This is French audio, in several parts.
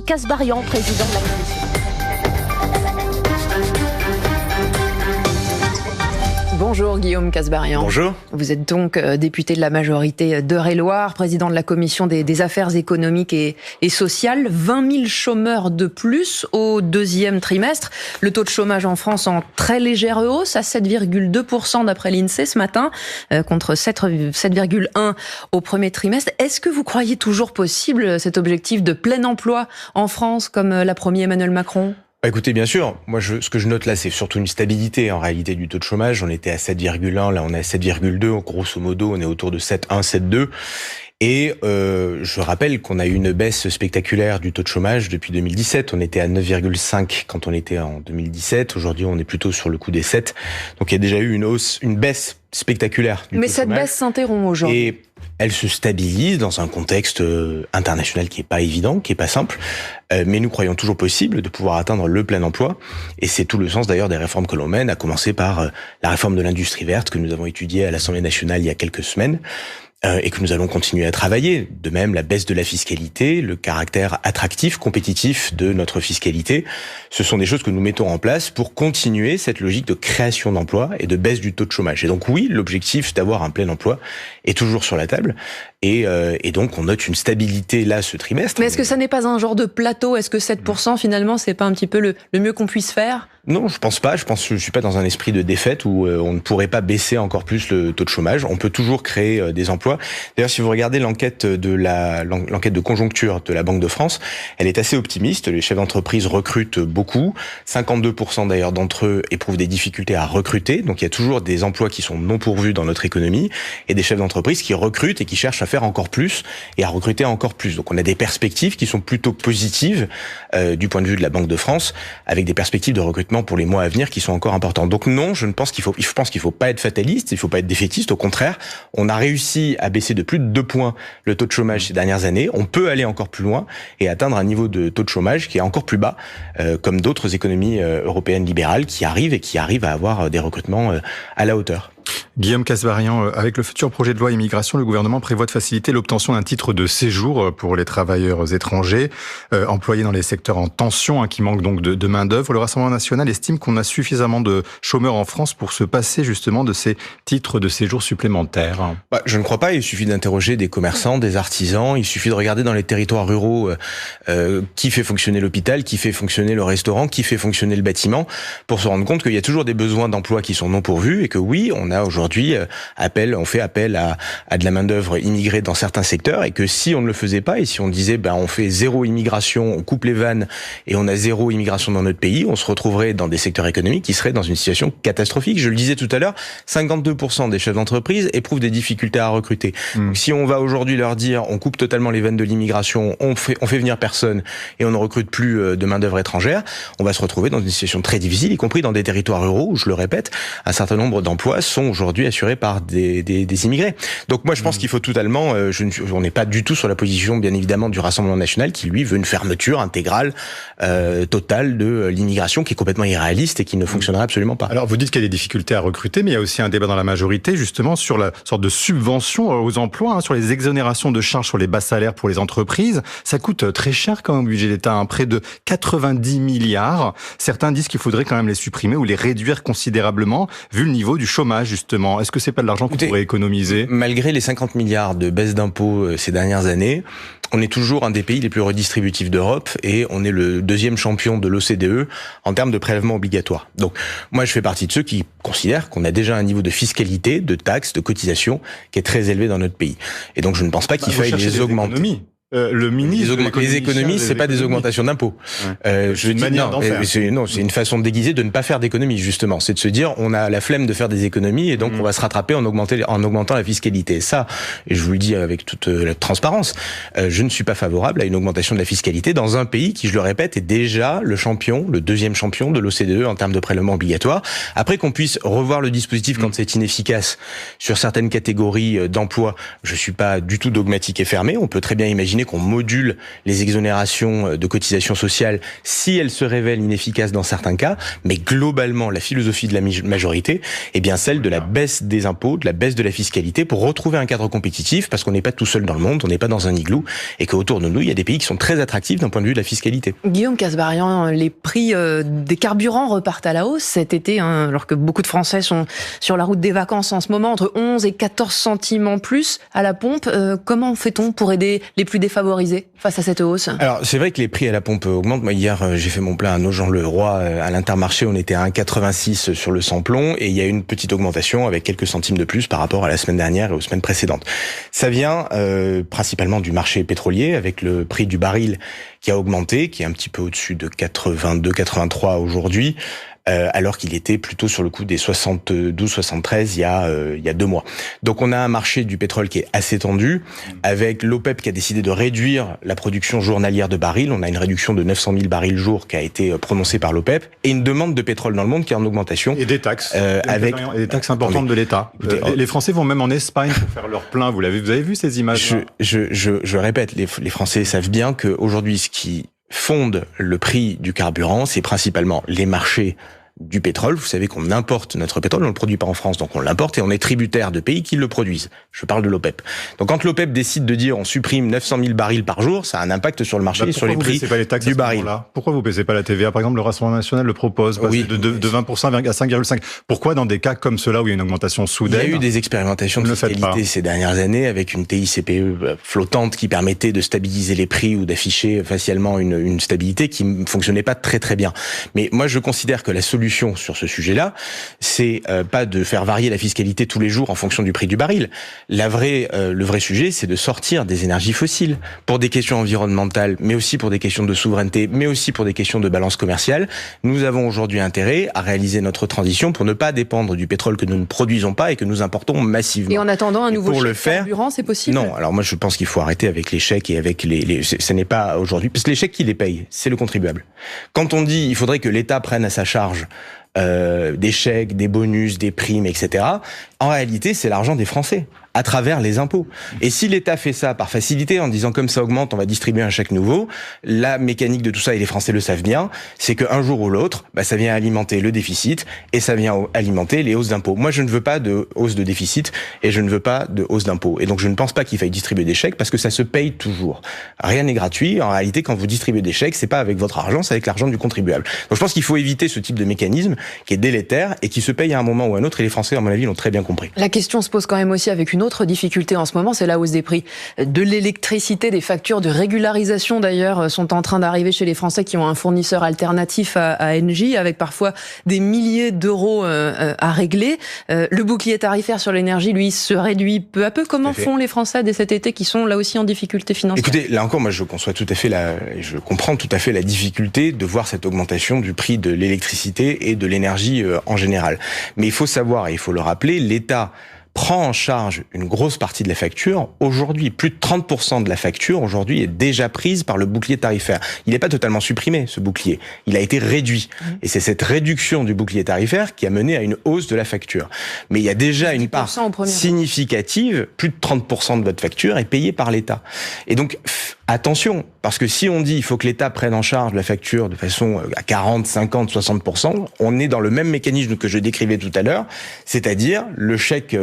Kasbarian, président de la Commission. Bonjour Guillaume Kasbarian. Bonjour. Vous êtes donc député de la majorité d'Eure-et-Loir, président de la commission des affaires économiques et sociales. 20 000 chômeurs de plus au deuxième trimestre. Le taux de chômage en France en très légère hausse à 7,2% d'après l'INSEE ce matin, contre 7,1% au premier trimestre. Est-ce que vous croyez toujours possible cet objectif de plein emploi en France, comme l'a promis Emmanuel Macron ? Écoutez, bien sûr, moi ce que je note là, c'est surtout une stabilité en réalité du taux de chômage. On était à 7,1, là on est à 7,2, grosso modo on est autour de 7,1, 7,2. Et je rappelle qu'on a eu une baisse spectaculaire du taux de chômage depuis 2017. On était à 9,5 quand on était en 2017. Aujourd'hui, on est plutôt sur le coup des 7. Donc il y a déjà eu une baisse spectaculaire du taux de chômage. Mais cette baisse s'interrompt aujourd'hui. Et elle se stabilise dans un contexte international qui est pas évident, qui est pas simple. Mais nous croyons toujours possible de pouvoir atteindre le plein emploi. Et c'est tout le sens d'ailleurs des réformes que l'on mène, à commencer par la réforme de l'industrie verte que nous avons étudiée à l'Assemblée nationale il y a quelques semaines. Et que nous allons continuer à travailler. De même, la baisse de la fiscalité, le caractère attractif, compétitif de notre fiscalité, ce sont des choses que nous mettons en place pour continuer cette logique de création d'emplois et de baisse du taux de chômage. Et donc oui, l'objectif d'avoir un plein emploi est toujours sur la table. Et donc on note une stabilité là ce trimestre. Mais est-ce que ça n'est pas un genre de plateau ? Est-ce que 7% finalement c'est pas un petit peu le mieux qu'on puisse faire ? Non, je pense pas. Je suis pas dans un esprit de défaite où on ne pourrait pas baisser encore plus le taux de chômage. On peut toujours créer des emplois. D'ailleurs, si vous regardez l'enquête de conjoncture de la Banque de France, elle est assez optimiste. Les chefs d'entreprise recrutent beaucoup. 52% d'ailleurs d'entre eux éprouvent des difficultés à recruter. Donc il y a toujours des emplois qui sont non pourvus dans notre économie et des chefs d'entreprise qui recrutent et qui cherchent à faire encore plus et à recruter encore plus. Donc on a des perspectives qui sont plutôt positives du point de vue de la Banque de France, avec des perspectives de recrutement pour les mois à venir qui sont encore importantes. Donc non, je pense qu'il faut pas être fataliste, il faut pas être défaitiste. Au contraire, on a réussi à baisser de plus de 2 points le taux de chômage ces dernières années. On peut aller encore plus loin et atteindre un niveau de taux de chômage qui est encore plus bas, comme d'autres économies européennes libérales qui arrivent à avoir des recrutements à la hauteur. Guillaume Kasbarian, avec le futur projet de loi immigration, le gouvernement prévoit de faciliter l'obtention d'un titre de séjour pour les travailleurs étrangers employés dans les secteurs en tension, qui manquent donc de main-d'œuvre. Le Rassemblement national estime qu'on a suffisamment de chômeurs en France pour se passer justement de ces titres de séjour supplémentaires. Je ne crois pas. Il suffit d'interroger des commerçants, des artisans. Il suffit de regarder dans les territoires ruraux qui fait fonctionner l'hôpital, qui fait fonctionner le restaurant, qui fait fonctionner le bâtiment, pour se rendre compte qu'il y a toujours des besoins d'emploi qui sont non pourvus et que oui, on a aujourd'hui on fait appel à de la main-d'œuvre immigrée dans certains secteurs et que si on ne le faisait pas et si on disait on fait zéro immigration, on coupe les vannes et on a zéro immigration dans notre pays, on se retrouverait dans des secteurs économiques qui seraient dans une situation catastrophique. Je le disais tout à l'heure, 52% des chefs d'entreprise éprouvent des difficultés à recruter. Donc si on va aujourd'hui leur dire on coupe totalement les vannes de l'immigration, on fait venir personne et on ne recrute plus de main-d'œuvre étrangère, on va se retrouver dans une situation très difficile, y compris dans des territoires ruraux où, je le répète, un certain nombre d'emplois sont aujourd'hui assurés par des immigrés. Donc moi je pense qu'il faut totalement, on n'est pas du tout sur la position bien évidemment du Rassemblement national qui lui veut une fermeture intégrale, totale de l'immigration qui est complètement irréaliste et qui ne fonctionnera absolument pas. Alors vous dites qu'il y a des difficultés à recruter, mais il y a aussi un débat dans la majorité justement sur la sorte de subvention aux emplois, sur les exonérations de charges sur les bas salaires pour les entreprises. Ça coûte très cher quand même au budget d'État, près de 90 milliards. Certains disent qu'il faudrait quand même les supprimer ou les réduire considérablement vu le niveau du chômage justement. Est-ce que c'est pas de l'argent qu'on pourrait économiser ? Malgré les 50 milliards de baisse d'impôts ces dernières années, on est toujours un des pays les plus redistributifs d'Europe et on est le deuxième champion de l'OCDE en termes de prélèvements obligatoires. Donc moi je fais partie de ceux qui considèrent qu'on a déjà un niveau de fiscalité, de taxes, de cotisations qui est très élevé dans notre pays. Et donc je ne pense pas qu'il faille les augmenter. Le ministre les économies, c'est pas des augmentations d'impôts. C'est une manière d'en faire. C'est une façon déguisée de ne pas faire d'économies, justement. C'est de se dire, on a la flemme de faire des économies et donc on va se rattraper en augmentant la fiscalité. Ça, et je vous le dis avec toute la transparence, je ne suis pas favorable à une augmentation de la fiscalité dans un pays qui, je le répète, est déjà le deuxième champion de l'OCDE en termes de prélèvements obligatoires. Après qu'on puisse revoir le dispositif quand c'est inefficace sur certaines catégories d'emplois, je suis pas du tout dogmatique et fermé. On peut très bien imaginer donné qu'on module les exonérations de cotisations sociales si elles se révèlent inefficaces dans certains cas, mais globalement, la philosophie de la majorité est bien celle de la baisse des impôts, de la baisse de la fiscalité pour retrouver un cadre compétitif, parce qu'on n'est pas tout seul dans le monde, on n'est pas dans un igloo, et qu'autour de nous, il y a des pays qui sont très attractifs d'un point de vue de la fiscalité. Guillaume Kasbarian, les prix des carburants repartent à la hausse cet été, alors que beaucoup de Français sont sur la route des vacances en ce moment, entre 11 et 14 centimes en plus à la pompe. Comment fait-on pour aider les plus défavorisés face à cette hausse? Alors, c'est vrai que les prix à la pompe augmentent. Moi, hier, j'ai fait mon plein à Nogent-le-Roi, à l'Intermarché, on était à 1,86 sur le samplon, et il y a une petite augmentation avec quelques centimes de plus par rapport à la semaine dernière et aux semaines précédentes. Ça vient principalement du marché pétrolier, avec le prix du baril qui a augmenté, qui est un petit peu au-dessus de 82, 83 aujourd'hui, alors qu'il était plutôt sur le coup des 72, 73 il y a 2 mois. Donc on a un marché du pétrole qui est assez tendu, avec l'OPEP qui a décidé de réduire la production journalière de barils. On a une réduction de 900 000 barils jour qui a été prononcée par l'OPEP, et une demande de pétrole dans le monde qui est en augmentation. Et des taxes, et des taxes importantes de l'État. Les Français vont même en Espagne pour faire leur plein. Vous avez vu ces images? Je répète, les Français savent bien qu'aujourd'hui, ce qui fonde le prix du carburant, c'est principalement les marchés du pétrole. Vous savez qu'on importe notre pétrole, on ne le produit pas en France, donc on l'importe, et on est tributaire de pays qui le produisent. Je parle de l'OPEP. Donc quand l'OPEP décide de dire on supprime 900 000 barils par jour, ça a un impact sur le marché et sur les prix du baril. Pourquoi vous ne baissez pas la TVA? Par exemple, le Rassemblement national le propose, passer de 20% à 5,5%. Pourquoi dans des cas comme cela où il y a une augmentation soudaine? Il y a eu des expérimentations de fiscalité ces dernières années avec une TICPE flottante qui permettait de stabiliser les prix ou d'afficher facialement une stabilité qui ne fonctionnait pas très très bien. Mais moi je considère que la solution sur ce sujet-là, c'est pas de faire varier la fiscalité tous les jours en fonction du prix du baril. Le vrai sujet, c'est de sortir des énergies fossiles pour des questions environnementales, mais aussi pour des questions de souveraineté, mais aussi pour des questions de balance commerciale. Nous avons aujourd'hui intérêt à réaliser notre transition pour ne pas dépendre du pétrole que nous ne produisons pas et que nous importons massivement. Et en attendant un nouveau chèque carburant, c'est possible? Non, alors moi je pense qu'il faut arrêter avec les chèques et avec ce n'est pas aujourd'hui, parce que les chèques qui les payent, c'est le contribuable. Quand on dit il faudrait que l'État prenne à sa charge des chèques, des bonus, des primes, etc. En réalité, c'est l'argent des Français, à travers les impôts. Et si l'État fait ça par facilité, en disant comme ça augmente, on va distribuer un chèque nouveau, la mécanique de tout ça, et les Français le savent bien, c'est qu'un jour ou l'autre, ça vient alimenter le déficit, et ça vient alimenter les hausses d'impôts. Moi, je ne veux pas de hausse de déficit, et je ne veux pas de hausse d'impôts. Et donc, je ne pense pas qu'il faille distribuer des chèques, parce que ça se paye toujours. Rien n'est gratuit. En réalité, quand vous distribuez des chèques, c'est pas avec votre argent, c'est avec l'argent du contribuable. Donc, je pense qu'il faut éviter ce type de mécanisme qui est délétère et qui se paye à un moment ou à un autre, et les Français, à mon avis, l'ont très bien compris. La question se pose quand même aussi avec une autre difficulté en ce moment, c'est la hausse des prix de l'électricité. Des factures de régularisation d'ailleurs sont en train d'arriver chez les Français qui ont un fournisseur alternatif à Engie, avec parfois des milliers d'euros à régler. Le bouclier tarifaire sur l'énergie, lui, se réduit peu à peu. Comment font les Français dès cet été qui sont là aussi en difficulté financière? Écoutez, là encore, moi je conçois tout à fait je comprends tout à fait la difficulté de voir cette augmentation du prix de l'électricité et de l'énergie en général. Mais il faut savoir, et il faut le rappeler, l'État prend en charge une grosse partie de la facture. Aujourd'hui, plus de 30% de la facture aujourd'hui est déjà prise par le bouclier tarifaire. Il n'est pas totalement supprimé, ce bouclier. Il a été réduit. Et c'est cette réduction du bouclier tarifaire qui a mené à une hausse de la facture. Mais il y a déjà une part significative, plus de 30% de votre facture est payée par l'État. Et donc, attention, parce que si on dit il faut que l'État prenne en charge la facture de façon à 40, 50, 60%, on est dans le même mécanisme que je décrivais tout à l'heure, c'est-à-dire le chèque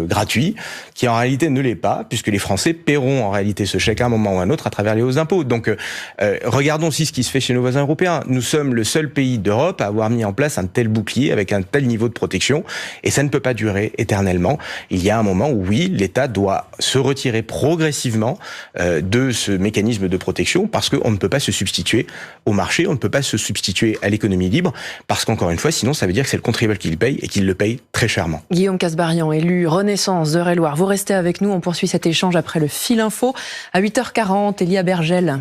gratuit, qui en réalité ne l'est pas, puisque les Français paieront en réalité ce chèque à un moment ou à un autre à travers les hausses d'impôts. Donc regardons aussi ce qui se fait chez nos voisins européens. Nous sommes le seul pays d'Europe à avoir mis en place un tel bouclier avec un tel niveau de protection, et ça ne peut pas durer éternellement. Il y a un moment où oui, l'État doit se retirer progressivement de ce mécanisme de protection, parce qu'on ne peut pas se substituer au marché, on ne peut pas se substituer à l'économie libre, parce qu'encore une fois, sinon ça veut dire que c'est le contribuable qui le paye, et qu'il le paye très chèrement. Guillaume Kasbarian, élu Renaissance d'Eure-et-Loire. Vous restez avec nous, on poursuit cet échange après le fil info. À 8h40, Elia Bergel.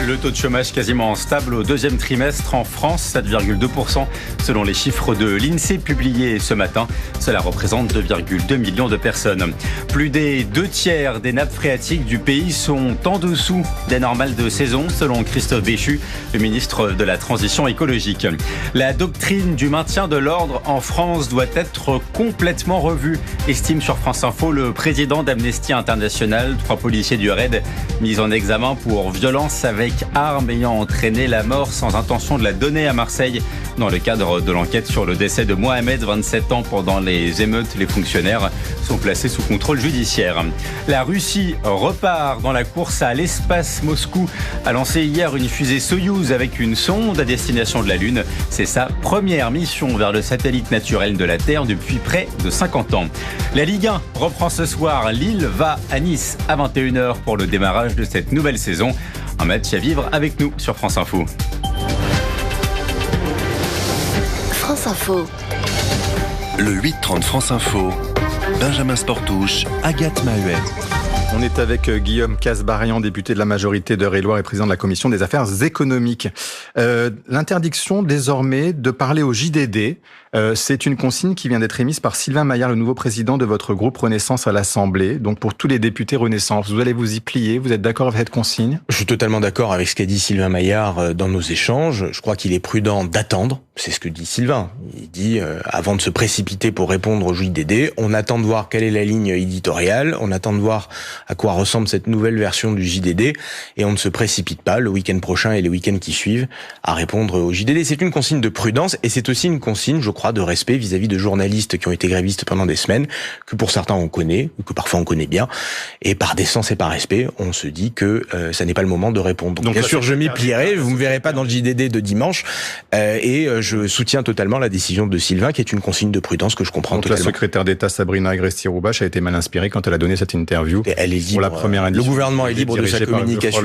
Le taux de chômage quasiment stable au deuxième trimestre en France, 7,2% selon les chiffres de l'INSEE publiés ce matin. Cela représente 2,2 millions de personnes. Plus des 2/3 des nappes phréatiques du pays sont en dessous des normales de saison, selon Christophe Béchu, le ministre de la Transition écologique. La doctrine du maintien de l'ordre en France doit être complètement revue, estime sur France Info le président d'Amnesty International. 3 policiers du RAID mis en examen pour violence avec arme ayant entraîné la mort sans intention de la donner à Marseille. Dans le cadre de l'enquête sur le décès de Mohamed, 27 ans, pendant les émeutes, les fonctionnaires sont placés sous contrôle judiciaire. La Russie repart dans la course à l'espace. Moscou a lancé hier une fusée Soyouz avec une sonde à destination de la Lune. C'est sa première mission vers le satellite naturel de la Terre depuis près de 50 ans. La Ligue 1 reprend ce soir. Lille va à Nice à 21h pour le démarrage de cette nouvelle saison. Un match à vivre avec nous sur France Info. France Info. Le 8-30 France Info. Benjamin Sportouche, Agathe Mahuet. On est avec Guillaume Kasbarian, député de la majorité d'Eure-et-Loir et président de la commission des affaires économiques. L'interdiction désormais de parler au JDD, c'est une consigne qui vient d'être émise par Sylvain Maillard, le nouveau président de votre groupe Renaissance à l'Assemblée. Donc pour tous les députés Renaissance, vous allez vous y plier, vous êtes d'accord avec cette consigne ? Je suis totalement d'accord avec ce qu'a dit Sylvain Maillard dans nos échanges. Je crois qu'il est prudent d'attendre. C'est ce que dit Sylvain. Il dit, avant de se précipiter pour répondre au JDD, on attend de voir quelle est la ligne éditoriale, on attend de voir à quoi ressemble cette nouvelle version du JDD, et on ne se précipite pas le week-end prochain et les week-ends qui suivent à répondre au JDD. C'est une consigne de prudence, et c'est aussi une consigne, je crois, de respect vis-à-vis de journalistes qui ont été grévistes pendant des semaines, que pour certains on connaît, ou que parfois on connaît bien, et par décence et par respect, on se dit que ça n'est pas le moment de répondre. Donc, bien sûr, je m'y plierai, vous me verrez pas dans le JDD de dimanche, et je soutiens totalement la décision de Sylvain, qui est une consigne de prudence que je comprends donc totalement. La secrétaire d'État Sabrina Agresti-Roubache a été mal inspirée quand elle a donné cette interview. Et elle est libre. Pour la première édition. Le gouvernement est libre de sa communication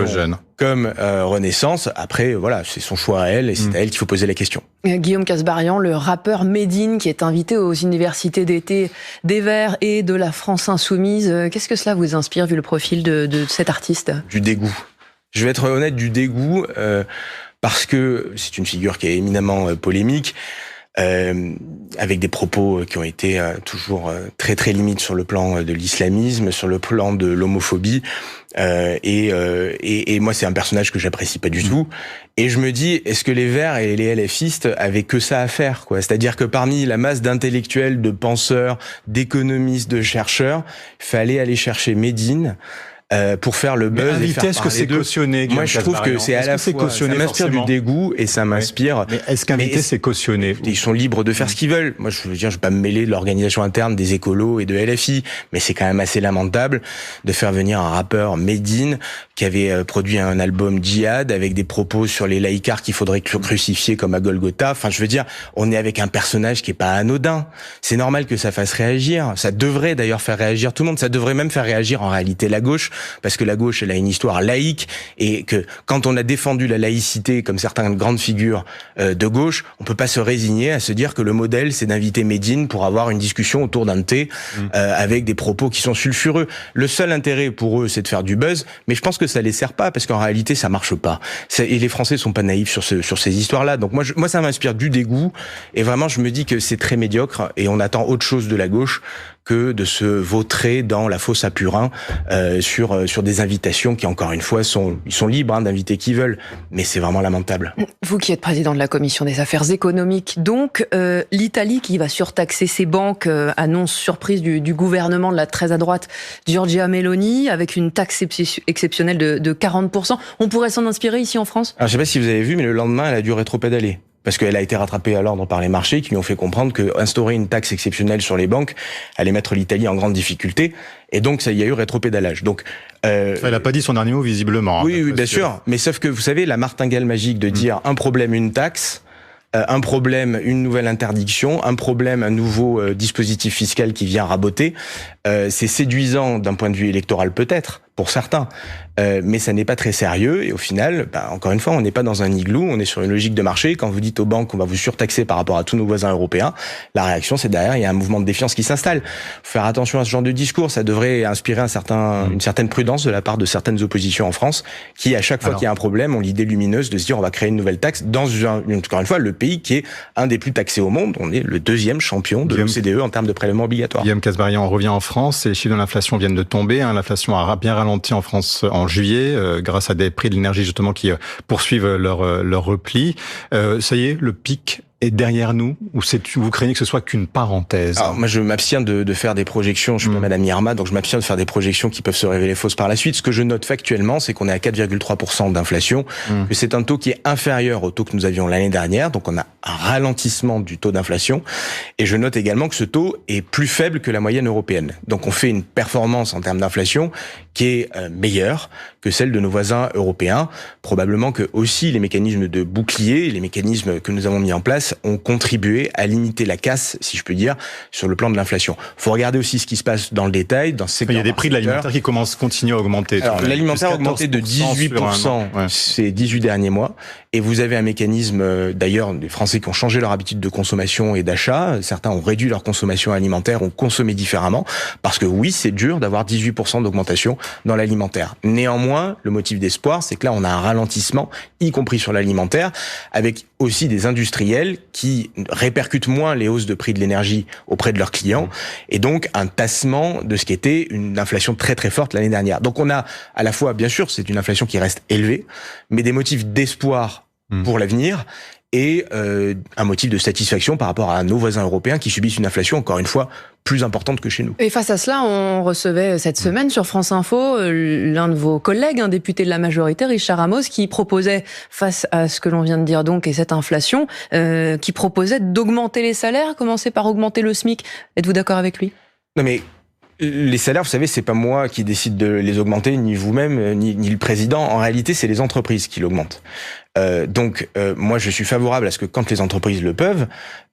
comme Renaissance. Après, voilà, c'est son choix à elle, et c'est à elle qu'il faut poser la question. Guillaume Kasbarian, le rappeur Medine, qui est invité aux universités d'été des Verts et de la France Insoumise. Qu'est-ce que cela vous inspire, vu le profil de cet artiste ? Du dégoût. Je vais être honnête, du dégoût, parce que c'est une figure qui est éminemment polémique, avec des propos qui ont été toujours très très limites sur le plan de l'islamisme, sur le plan de l'homophobie, et moi c'est un personnage que j'apprécie pas du tout. Et je me dis, est-ce que les Verts et les LFistes avaient que ça à faire, quoi ? C'est-à-dire que parmi la masse d'intellectuels, de penseurs, d'économistes, de chercheurs, il fallait aller chercher Medine. Pour faire le buzz. Mais invité, est-ce que c'est cautionné ? Moi, je trouve que c'est à la fois, ça m'inspire du dégoût et ça m'inspire. Mais est-ce qu'invité, c'est cautionné ? Ils sont libres de faire ce qu'ils veulent. Moi, je veux dire, je vais pas me mêler de l'organisation interne des écolos et de LFI, mais c'est quand même assez lamentable de faire venir un rappeur Medine qui avait produit un album Djihad avec des propos sur les laïcards qu'il faudrait crucifier comme à Golgotha. Enfin, je veux dire, on est avec un personnage qui est pas anodin. C'est normal que ça fasse réagir. Ça devrait d'ailleurs faire réagir tout le monde. Ça devrait même faire réagir en réalité la gauche. Parce que la gauche, elle a une histoire laïque, et que quand on a défendu la laïcité, comme certaines grandes figures de gauche, on peut pas se résigner à se dire que le modèle, c'est d'inviter Medine pour avoir une discussion autour d'un thé, avec des propos qui sont sulfureux. Le seul intérêt pour eux, c'est de faire du buzz, mais je pense que ça les sert pas, parce qu'en réalité, ça marche pas. Et les Français sont pas naïfs sur ces histoires-là. Donc moi, ça m'inspire du dégoût, et vraiment, je me dis que c'est très médiocre, et on attend autre chose de la gauche que de se vautrer dans la fosse à purin sur des invitations qui, encore une fois, ils sont libres d'inviter qui veulent, mais c'est vraiment lamentable. Vous qui êtes président de la commission des affaires économiques, donc l'Italie qui va surtaxer ses banques, annonce surprise du gouvernement de la très à droite Giorgia Meloni, avec une taxe exceptionnelle de 40%. On pourrait s'en inspirer ici en France ? Alors, je sais pas si vous avez vu, mais le lendemain, elle a dû rétropédaler. Parce qu'elle a été rattrapée à l'ordre par les marchés qui lui ont fait comprendre qu'instaurer une taxe exceptionnelle sur les banques allait mettre l'Italie en grande difficulté. Et donc, il y a eu rétropédalage. Donc, elle n'a pas dit son dernier mot, visiblement. Oui, bien sûr. Mais sauf que, vous savez, la martingale magique de dire un problème, une taxe, un problème, une nouvelle interdiction, un problème, un nouveau dispositif fiscal qui vient raboter, c'est séduisant d'un point de vue électoral peut-être, pour certains. mais ça n'est pas très sérieux. Et au final, encore une fois, on n'est pas dans un igloo, on est sur une logique de marché. Quand vous dites aux banques qu'on va vous surtaxer par rapport à tous nos voisins européens, la réaction, c'est derrière, il y a un mouvement de défiance qui s'installe. Faut faire attention à ce genre de discours. Ça devrait inspirer une certaine prudence de la part de certaines oppositions en France, qui, à chaque fois qu'il y a un problème, ont l'idée lumineuse de se dire on va créer une nouvelle taxe dans, encore une fois, le pays qui est un des plus taxés au monde. On est le 2e champion de l'OCDE en termes de prélèvements obligatoires. Guillaume Kasbarian, on revient en France et les chiffres de l'inflation viennent de tomber. L'inflation a bien ralenti en France en juillet, grâce à des prix de l'énergie justement qui poursuivent leur repli. Ça y est, le pic est derrière nous, ou vous craignez que ce soit qu'une parenthèse? Alors, moi, je m'abstiens de faire des projections. Je suis pas Madame Irma, donc je m'abstiens de faire des projections qui peuvent se révéler fausses par la suite. Ce que je note factuellement, c'est qu'on est à 4,3% d'inflation, que c'est un taux qui est inférieur au taux que nous avions l'année dernière, donc on a un ralentissement du taux d'inflation. Et je note également que ce taux est plus faible que la moyenne européenne. Donc on fait une performance en termes d'inflation qui est meilleure que celle de nos voisins européens. Probablement que aussi les mécanismes de bouclier, les mécanismes que nous avons mis en place ont contribué à limiter la casse, si je peux dire, sur le plan de l'inflation. Faut regarder aussi ce qui se passe dans le détail, dans ce secteur. Il y a des prix de l'alimentaire qui continuent à augmenter. Alors, l'alimentaire a augmenté de 18% ces 18 derniers mois. Et vous avez un mécanisme, d'ailleurs, des Français qui ont changé leur habitude de consommation et d'achat. Certains ont réduit leur consommation alimentaire, ont consommé différemment. Parce que oui, c'est dur d'avoir 18% d'augmentation dans l'alimentaire. Néanmoins, le motif d'espoir, c'est que là, on a un ralentissement, y compris sur l'alimentaire, avec aussi des industriels qui répercutent moins les hausses de prix de l'énergie auprès de leurs clients, et donc un tassement de ce qui était une inflation très très forte l'année dernière. Donc on a à la fois, bien sûr, c'est une inflation qui reste élevée, mais des motifs d'espoir pour l'avenir, et un motif de satisfaction par rapport à nos voisins européens qui subissent une inflation, encore une fois, plus importante que chez nous. Et face à cela, on recevait cette semaine sur France Info l'un de vos collègues, un député de la majorité, Richard Amos, qui proposait, face à ce que l'on vient de dire donc et cette inflation, qui proposait d'augmenter les salaires, commencer par augmenter le SMIC. Êtes-vous d'accord avec lui? Non mais les salaires, vous savez, c'est pas moi qui décide de les augmenter, ni vous-même, ni le président. En réalité, c'est les entreprises qui l'augmentent. Donc, moi, je suis favorable à ce que quand les entreprises le peuvent,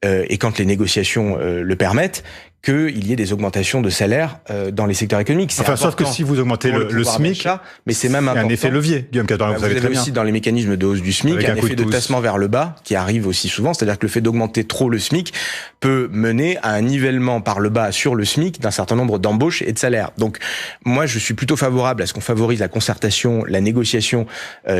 et quand les négociations le permettent, qu'il y ait des augmentations de salaire dans les secteurs économiques. Enfin, sauf que si vous augmentez le SMIC, mais c'est même un effet levier, Guillaume Kasbarian, vous avez aussi dans les mécanismes de hausse du SMIC un effet de tassement vers le bas qui arrive aussi souvent, c'est-à-dire que le fait d'augmenter trop le SMIC peut mener à un nivellement par le bas sur le SMIC d'un certain nombre d'embauches et de salaires. Donc moi, je suis plutôt favorable à ce qu'on favorise la concertation, la négociation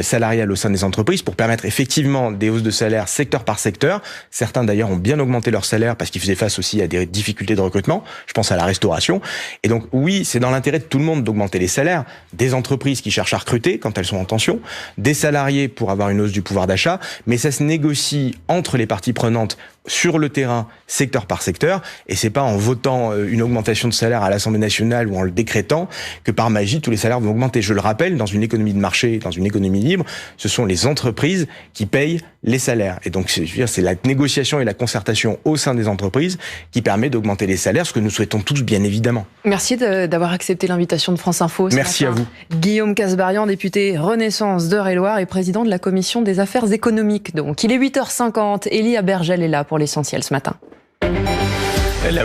salariale au sein des entreprises pour permettre effectivement des hausses de salaire secteur par secteur. Certains d'ailleurs ont bien augmenté leur salaire parce qu'ils faisaient face aussi à des difficultés de recrutement. Je pense à la restauration. Et donc, oui, c'est dans l'intérêt de tout le monde d'augmenter les salaires, des entreprises qui cherchent à recruter quand elles sont en tension, des salariés pour avoir une hausse du pouvoir d'achat, mais ça se négocie entre les parties prenantes sur le terrain, secteur par secteur, et c'est pas en votant une augmentation de salaire à l'Assemblée nationale ou en le décrétant que par magie tous les salaires vont augmenter. Je le rappelle, dans une économie de marché, dans une économie libre, ce sont les entreprises qui payent les salaires. Et donc, c'est la négociation et la concertation au sein des entreprises qui permet d'augmenter les salaires, ce que nous souhaitons tous, bien évidemment. Merci d'avoir accepté l'invitation de France Info. Merci à vous. Guillaume Kasbarian, député Renaissance d'Eure-et-Loir et président de la Commission des affaires économiques. Donc, il est 8h50. Élie Abergel est là pour l'essentiel ce matin.